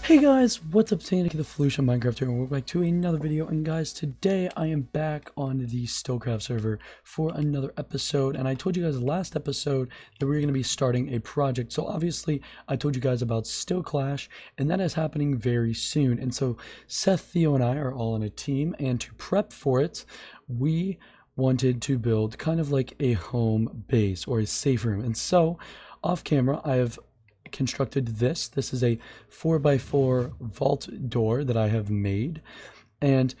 Hey guys, what's up? Sandy the Felucia Minecraft here, and welcome back to another video. And guys, today I am back on the Stylcraft server for another episode. And I told you guys last episode that we were going to be starting a project. So obviously I told you guys about Stylclash, and that is happening very soon. And so Seth, Theo, and I are all on a team, and to prep for it, we wanted to build kind of like a home base or a safe room. And so off camera I have constructed this. This is a 4x4 vault door that I have made, and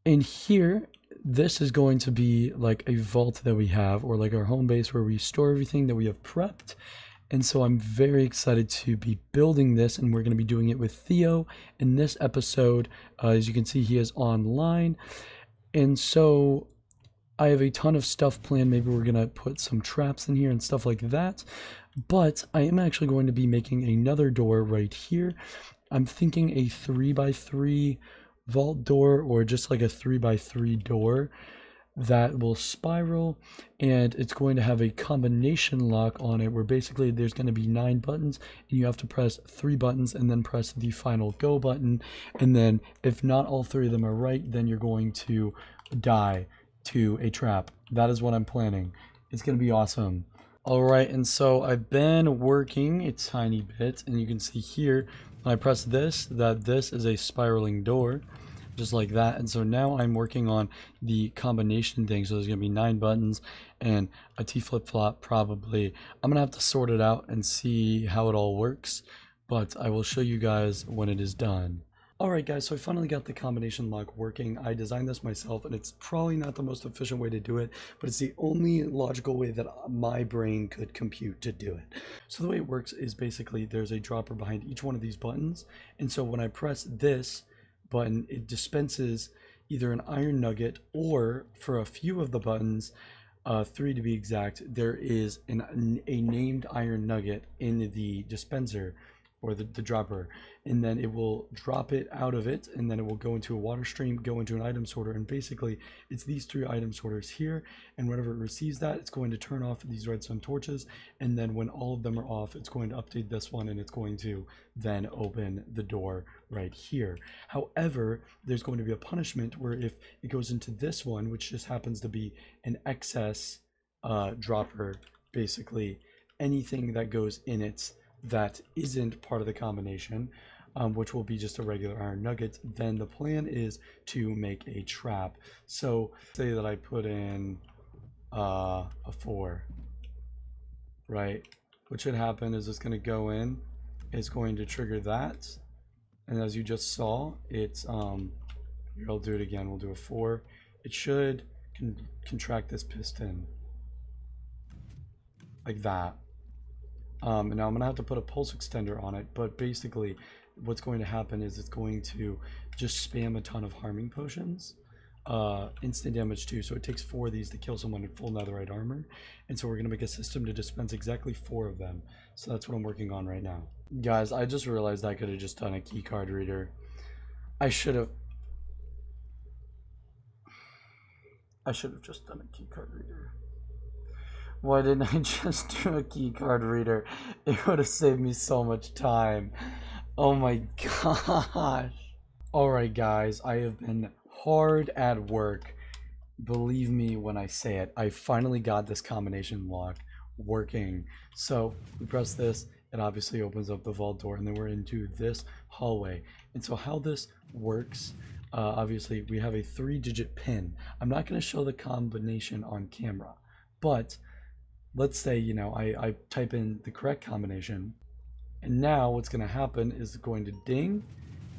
in here this is going to be like a vault that we have, or like our home base where we store everything that we have prepped. And so I'm very excited to be building this, and we're going to be doing it with Theo in this episode. As you can see, he is online, and so I have a ton of stuff planned. Maybe we're going to put some traps in here and stuff like that. But I am actually going to be making another door right here. I'm thinking a 3x3 vault door, or just like a 3x3 door that will spiral, and it's going to have a combination lock on it where basically there's going to be 9 buttons, and you have to press 3 buttons and then press the final go button. And then if not all 3 of them are right, then you're going to die to a trap. That is what I'm planning. It's going to be awesome. Alright, and so I've been working a tiny bit, and you can see here when I press this that this is a spiraling door, just like that. And so now I'm working on the combination thing. So there's going to be 9 buttons and a T flip-flop probably. I'm going to have to sort it out and see how it all works, but I will show you guys when it is done. Alright guys, so I finally got the combination lock working. I designed this myself, and it's probably not the most efficient way to do it, but it's the only logical way that my brain could compute to do it. So the way it works is basically there's a dropper behind each one of these buttons, and so when I press this button, it dispenses either an iron nugget, or for a few of the buttons, 3 to be exact, there is a named iron nugget in the dispenser, or the dropper, and then it will drop it out of it, and then it will go into a water stream, go into an item sorter, and basically it's these 3 item sorters here, and whenever it receives that, it's going to turn off these redstone torches, and then when all of them are off, it's going to update this one, and it's going to then open the door right here. However, there's going to be a punishment where if it goes into this one, which just happens to be an excess dropper, basically anything that goes in it that isn't part of the combination, which will be just a regular iron nugget, then the plan is to make a trap. So say that I put in a 4, right? What should happen is it's going to go in, it's going to trigger that, and as you just saw, it's here, I'll do it again, we'll do a 4. It should contract this piston like that. And now I'm going to have to put a pulse extender on it, but basically what's going to happen is it's going to just spam a ton of harming potions, instant damage too, so it takes 4 of these to kill someone in full netherite armor, and so we're going to make a system to dispense exactly 4 of them. So that's what I'm working on right now. Guys, I just realized I could have just done a keycard reader. I should have just done a keycard reader. Why didn't I just do a keycard reader? It would have saved me so much time. Oh my gosh. Alright guys, I have been hard at work. Believe me when I say it. I finally got this combination lock working. So we press this, it obviously opens up the vault door, and then we're into this hallway. And so how this works, obviously we have a 3-digit pin. I'm not going to show the combination on camera, but let's say, you know, I type in the correct combination, and now what's going to happen is it's going to ding,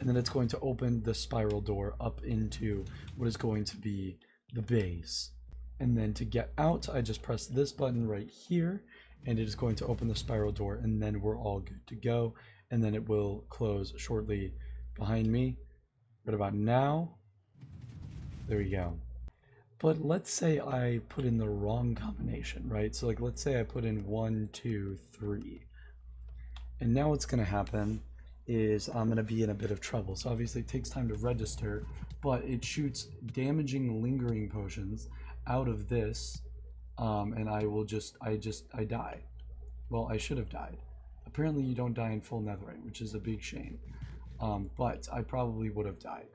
and then it's going to open the spiral door up into what is going to be the base. And then to get out, I just press this button right here, and it is going to open the spiral door, and then we're all good to go, and then it will close shortly behind me. Right about now, there we go. But let's say I put in the wrong combination, right? So like, let's say I put in 1, 2, 3. And now what's going to happen is I'm going to be in a bit of trouble. So obviously it takes time to register, but it shoots damaging lingering potions out of this. And I die. Well, I should have died. Apparently you don't die in full netherite, which is a big shame. But I probably would have died,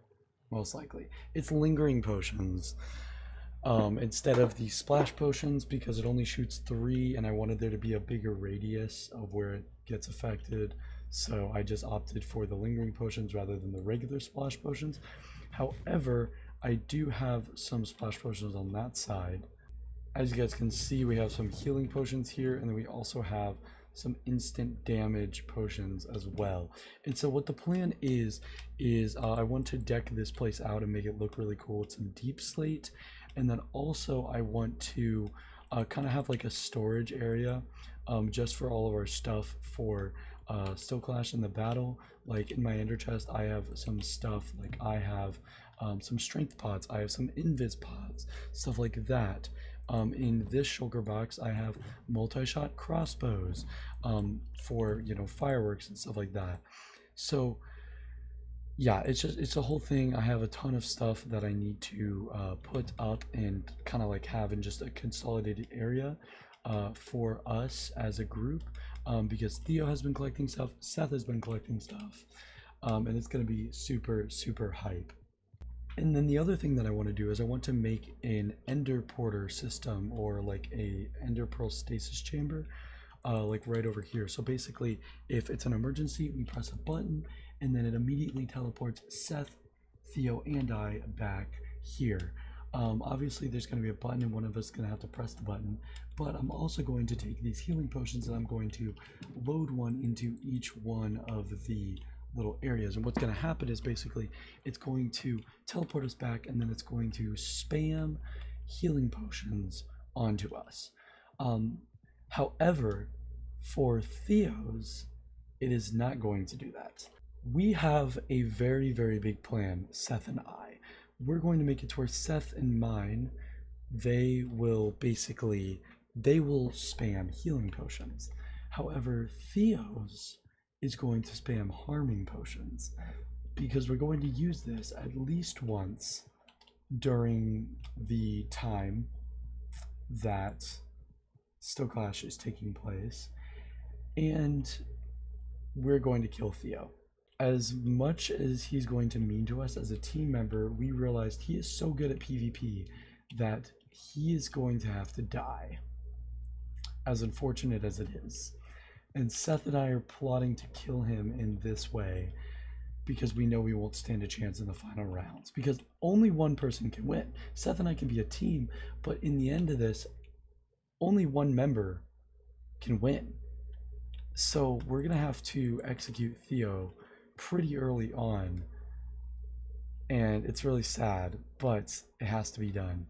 most likely. It's lingering potions instead of the splash potions, because it only shoots 3 and I wanted there to be a bigger radius of where it gets affected. So I just opted for the lingering potions rather than the regular splash potions. However, I do have some splash potions on that side. As you guys can see, we have some healing potions here, and then we also have some instant damage potions as well. And so what the plan is I want to deck this place out and make it look really cool with some deep slate. And then also I want to kind of have like a storage area just for all of our stuff for Still Clash in the battle. Like in my ender chest, I have some stuff, like I have some strength pots, I have some invis pots, stuff like that. In this shulker box, I have multi-shot crossbows for, you know, fireworks and stuff like that. So yeah, it's a whole thing. I have a ton of stuff that I need to put up and kind of like have in just a consolidated area for us as a group, because Theo has been collecting stuff, Seth has been collecting stuff, and it's going to be super hype. And then the other thing that I want to do is I want to make an ender porter system, or like a Endoprostasis Chamber, like right over here. So basically, if it's an emergency, we press a button and then it immediately teleports Seth, Theo, and I back here. Obviously there's going to be a button and one of us is going to have to press the button, but I'm also going to take these healing potions and I'm going to load one into each one of the little areas. And what's going to happen is basically it's going to teleport us back, and then it's going to spam healing potions onto us. However, for Theo's, it is not going to do that. We have a very big plan, Seth and I. We're going to make it to where Seth and mine, they will spam healing potions. However, Theo's is going to spam harming potions, because we're going to use this at least once during the time that Still Clash is taking place, and we're going to kill Theo. As much as he's going to mean to us as a team member, we realized he is so good at PvP that he is going to have to die, as unfortunate as it is. And Seth and I are plotting to kill him in this way because we know we won't stand a chance in the final rounds, because only one person can win. Seth and I can be a team, but in the end of this, only one member can win. So we're gonna have to execute Theo pretty early on, and it's really sad, but it has to be done.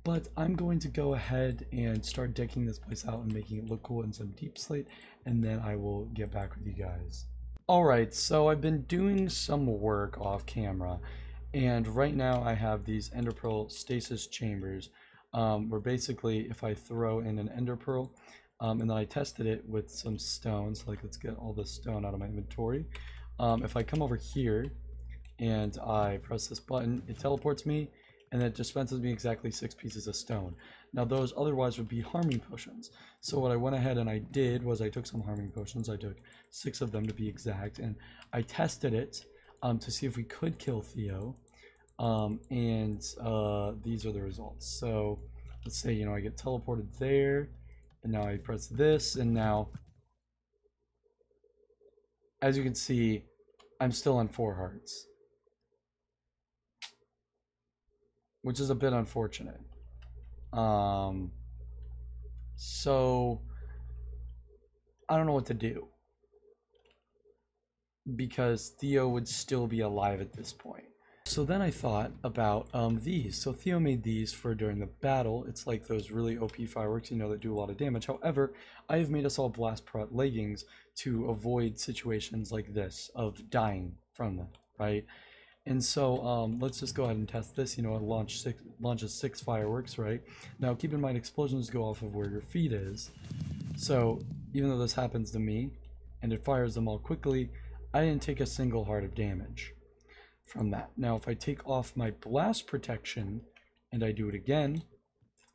But I'm going to go ahead and start decking this place out and making it look cool in some deep slate, and then I will get back with you guys. Alright, so I've been doing some work off camera, and right now I have these Endoprostasis Chambers, where basically if I throw in an ender pearl, and then I tested it with some stones, like let's get all this stone out of my inventory. If I come over here and I press this button, it teleports me, and it dispenses me exactly 6 pieces of stone. Now those otherwise would be harming potions. So what I went ahead and I did was I took some harming potions, I took 6 of them to be exact, and I tested it to see if we could kill Theo, and these are the results. So let's say, you know, I get teleported there, and now I press this, and now, as you can see, I'm still on 4 hearts, which is a bit unfortunate. So I don't know what to do, because Theo would still be alive at this point. So then I thought about these. So Theo made these for during the battle. It's like those really OP fireworks, you know, that do a lot of damage. However, I have made us all blast prot leggings to avoid situations like this of dying from them, right? And so let's just go ahead and test this. You know, it launches 6 fireworks, right? Now keep in mind, explosions go off of where your feet is. So even though this happens to me and it fires them all quickly, I didn't take a single heart of damage from that. Now if I take off my blast protection and I do it again,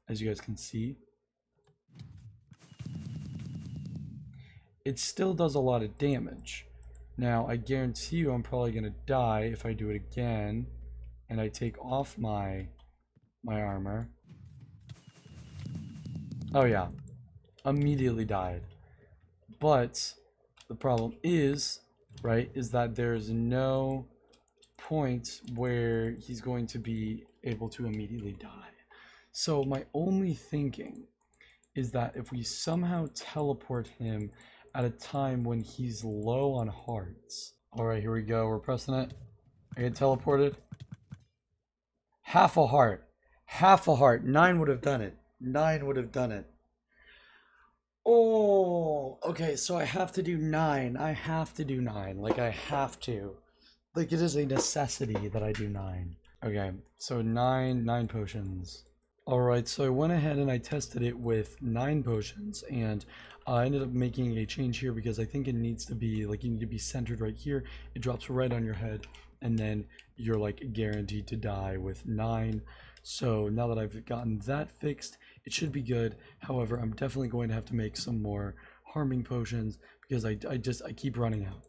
as you guys can see, it still does a lot of damage. Now, I guarantee you I'm probably going to die if I do it again and I take off my armor. Oh yeah, immediately died. But the problem is, right, is that there's no point where he's going to be able to immediately die. So my only thinking is that if we somehow teleport him at a time when he's low on hearts. All right, here we go. We're pressing it. I get teleported. Half a heart. Half a heart. 9 would have done it. 9 would have done it. Oh, okay, so I have to do 9. I have to do 9. Like, I have to. Like, it is a necessity that I do 9. Okay, so 9 potions. Alright, so I went ahead and I tested it with 9 potions, and I ended up making a change here because I think it needs to be, like, you need to be centered right here. It drops right on your head, and then you're, like, guaranteed to die with 9. So now that I've gotten that fixed, it should be good. However, I'm definitely going to have to make some more harming potions because I keep running out.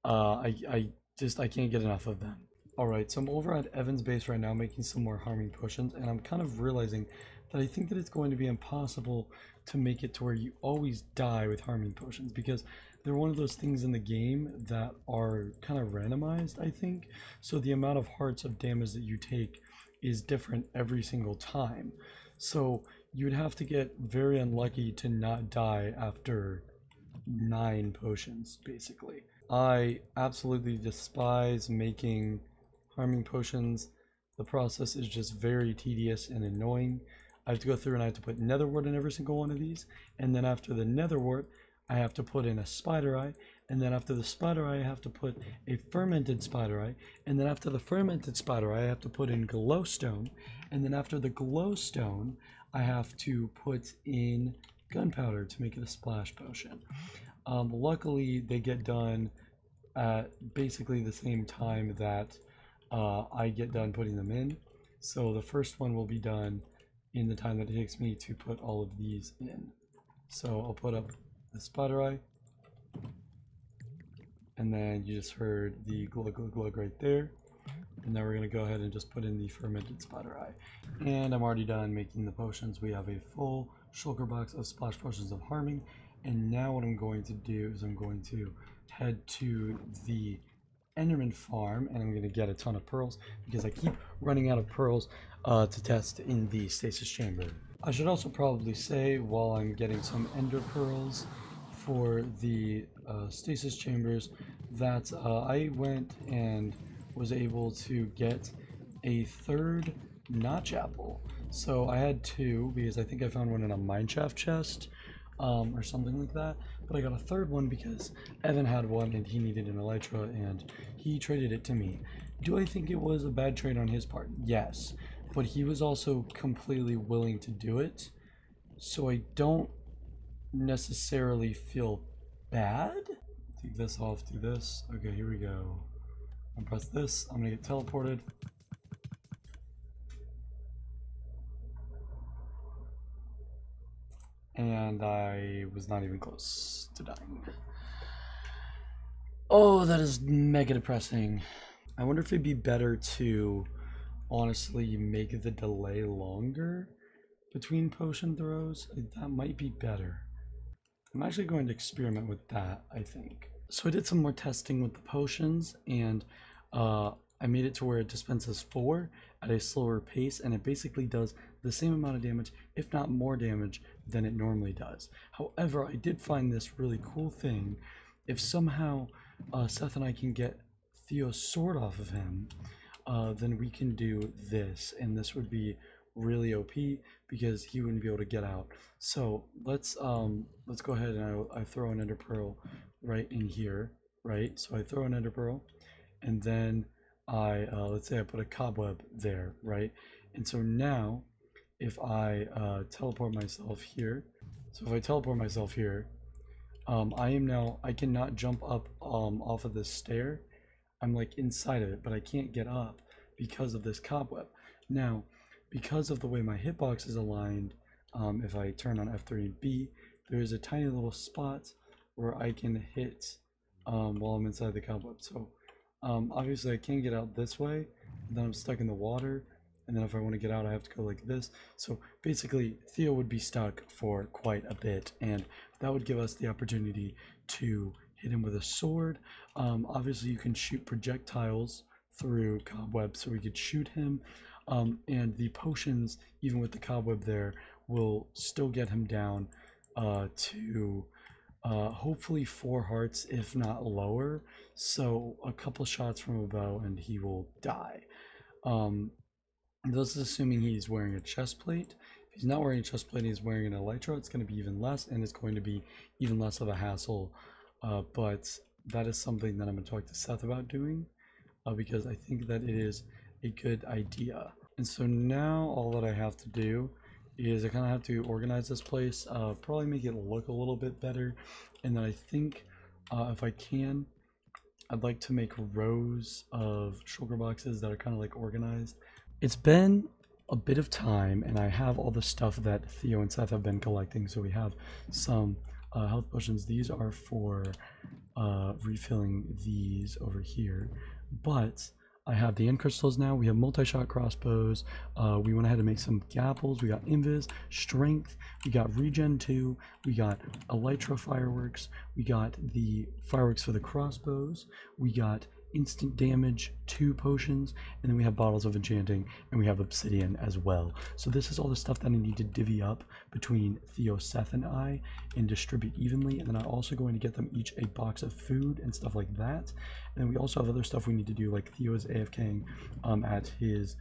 I can't get enough of them. Alright, so I'm over at Evan's base right now making some more harming potions, and I'm kind of realizing that I think that it's going to be impossible to make it to where you always die with harming potions, because they're one of those things in the game that are kind of randomized, I think. So the amount of hearts of damage that you take is different every single time. So you'd have to get very unlucky to not die after 9 potions, basically. I absolutely despise making harming potions. The process is just very tedious and annoying. I have to go through and I have to put nether wart in every single one of these, and then after the nether wart I have to put in a spider eye, and then after the spider eye I have to put a fermented spider eye, and then after the fermented spider eye I have to put in glowstone, and then after the glowstone I have to put in gunpowder to make it a splash potion. Luckily they get done at basically the same time that I get done putting them in. So the first one will be done in the time that it takes me to put all of these in. So I'll put up the spider eye, and then you just heard the glug glug glug right there. And then we're going to go ahead and just put in the fermented spider eye. And I'm already done making the potions. We have a full shulker box of splash potions of harming. And now what I'm going to do is I'm going to head to the Enderman farm, and I'm going to get a ton of pearls because I keep running out of pearls to test in the stasis chamber. I should also probably say, while I'm getting some ender pearls for the stasis chambers, that I went and was able to get a 3rd notch apple. So I had 2 because I think I found one in a mineshaft chest or something like that, but I got a 3rd one because Evan had one and he needed an elytra and he traded it to me. Do I think it was a bad trade on his part? Yes, but he was also completely willing to do it, so I don't necessarily feel bad. Take this off, do this. Okay, here we go. I'll press this, I'm gonna get teleported. And I was not even close to dying. Oh, that is mega depressing. I wonder if it'd be better to honestly make the delay longer between potion throws. That might be better. I'm actually going to experiment with that, I think. So I did some more testing with the potions, and I made it to where it dispenses 4 at a slower pace, and it basically does the same amount of damage, if not more damage, than it normally does. However, I did find this really cool thing. If somehow Seth and I can get Theo's sword off of him, then we can do this, and this would be really OP because he wouldn't be able to get out. So let's go ahead and I throw an ender pearl right in here, right? So I throw an ender pearl, and then I let's say I put a cobweb there, right? And so now if I teleport myself here, so if I teleport myself here, I cannot jump up off of this stair. I'm like inside of it, but I can't get up because of this cobweb. Now, because of the way my hitbox is aligned, if I turn on F3 and B, there is a tiny little spot where I can hit while I'm inside the cobweb. So obviously I can't get out this way, and then I'm stuck in the water, and then if I want to get out I have to go like this. So basically Theo would be stuck for quite a bit, and that would give us the opportunity to hit him with a sword. Obviously you can shoot projectiles through cobwebs, so we could shoot him, and the potions, even with the cobweb there, will still get him down to hopefully 4 hearts, if not lower. So a couple shots from a bow and he will die. This is assuming he's wearing a chest plate. If he's not wearing a chest plate and he's wearing an elytra, it's going to be even less, and it's going to be even less of a hassle. But that is something that I'm going to talk to Seth about doing, because I think that it is a good idea. And so now all that I have to do is I kind of have to organize this place, probably make it look a little bit better, and then I think if I can, I'd like to make rows of shulker boxes that are kind of like organized. It's been a bit of time, and I have all the stuff that Theo and Seth have been collecting. So we have some health potions. These are for refilling these over here, but I have the end crystals now. We have multi-shot crossbows. We went ahead and make some gapples. We got invis, strength. We got regen 2. We got elytra fireworks. We got the fireworks for the crossbows. We got instant damage 2 potions, and then we have bottles of enchanting, and we have obsidian as well. So this is all the stuff that I need to divvy up between Theo, Seth, and I and distribute evenly. And then I'm also going to get them each a box of food and stuff like that. And then we also have other stuff we need to do, like Theo is AFKing at his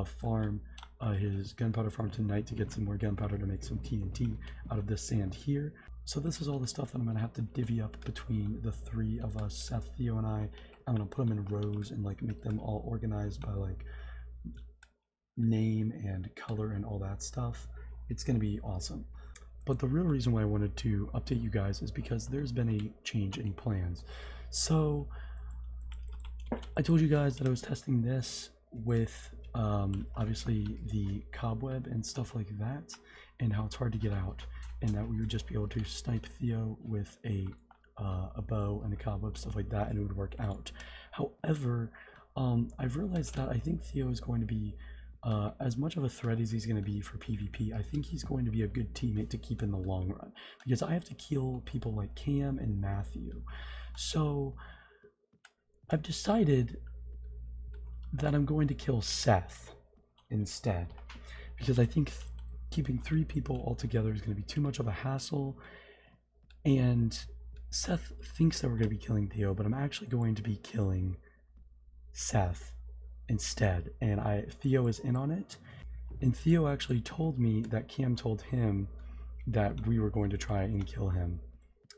farm, his gunpowder farm tonight, to get some more gunpowder to make some TNT out of this sand here. So this is all the stuff that I'm going to have to divvy up between the 3 of us, Seth, Theo, and I. I'm going to put them in rows and like make them all organized by like name and color and all that stuff. It's going to be awesome. But the real reason why I wanted to update you guys is because there's been a change in plans. So I told you guys that I was testing this with obviously the cobweb and stuff like that, and how it's hard to get out, and that we would just be able to snipe Theo with a bow and a cobweb, stuff like that, and it would work out. However, I've realized that I think Theo is going to be as much of a threat as he's going to be for PvP. I think he's going to be a good teammate to keep in the long run, because I have to kill people like Cam and Matthew. So I've decided that I'm going to kill Seth instead, because I think keeping 3 people all together is going to be too much of a hassle. And Seth thinks that we're going to be killing Theo, but I'm actually going to be killing Seth instead, and Theo is in on it. And Theo actually told me that Cam told him that we were going to try and kill him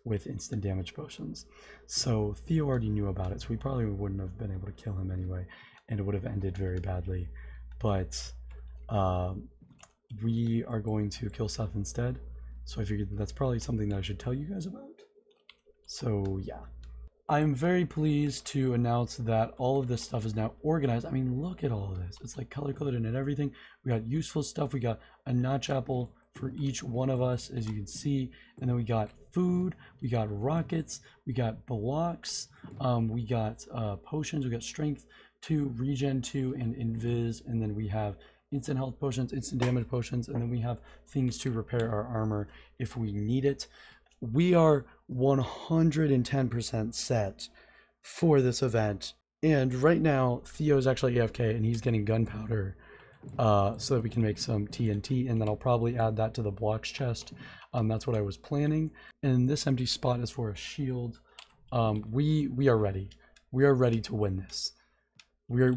with instant damage potions. So Theo already knew about it, so we probably wouldn't have been able to kill him anyway, and it would have ended very badly. But we are going to kill Seth instead, so I figured that's probably something that I should tell you guys about. So yeah, I am very pleased to announce that all of this stuff is now organized. I mean, look at all of this. It's like color-coded and everything. We got useful stuff. We got a notch apple for each one of us, as you can see. And then we got food. We got rockets. We got blocks. We got potions. We got strength 2, regen 2, and invis. And then we have instant health potions, instant damage potions. And then we have things to repair our armor if we need it. We are 110% set for this event, and right now Theo is actually AFK and he's getting gunpowder so that we can make some TNT, and then I'll probably add that to the blocks chest. That's what I was planning. And this empty spot is for a shield. We are ready. We are ready to win this. We're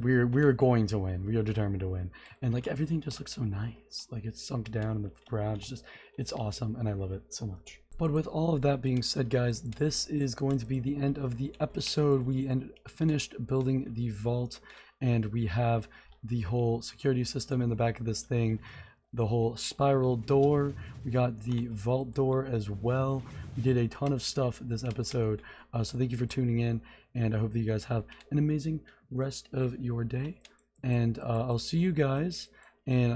going to win. We are determined to win. And like everything just looks so nice. Like it's sunk down in the ground. It's awesome, and I love it so much. But with all of that being said, guys, this is going to be the end of the episode. We finished building the vault, and we have the whole security system in the back of this thing, the whole spiral door. We got the vault door as well. We did a ton of stuff this episode, so thank you for tuning in, and I hope that you guys have an amazing rest of your day. And I'll see you guys in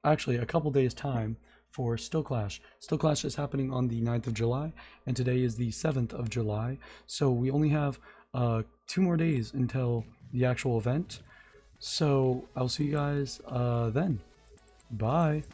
actually a couple days time for Still Clash. Still Clash is happening on the 9th of July, and today is the 7th of July. So we only have 2 more days until the actual event. So I'll see you guys then. Bye.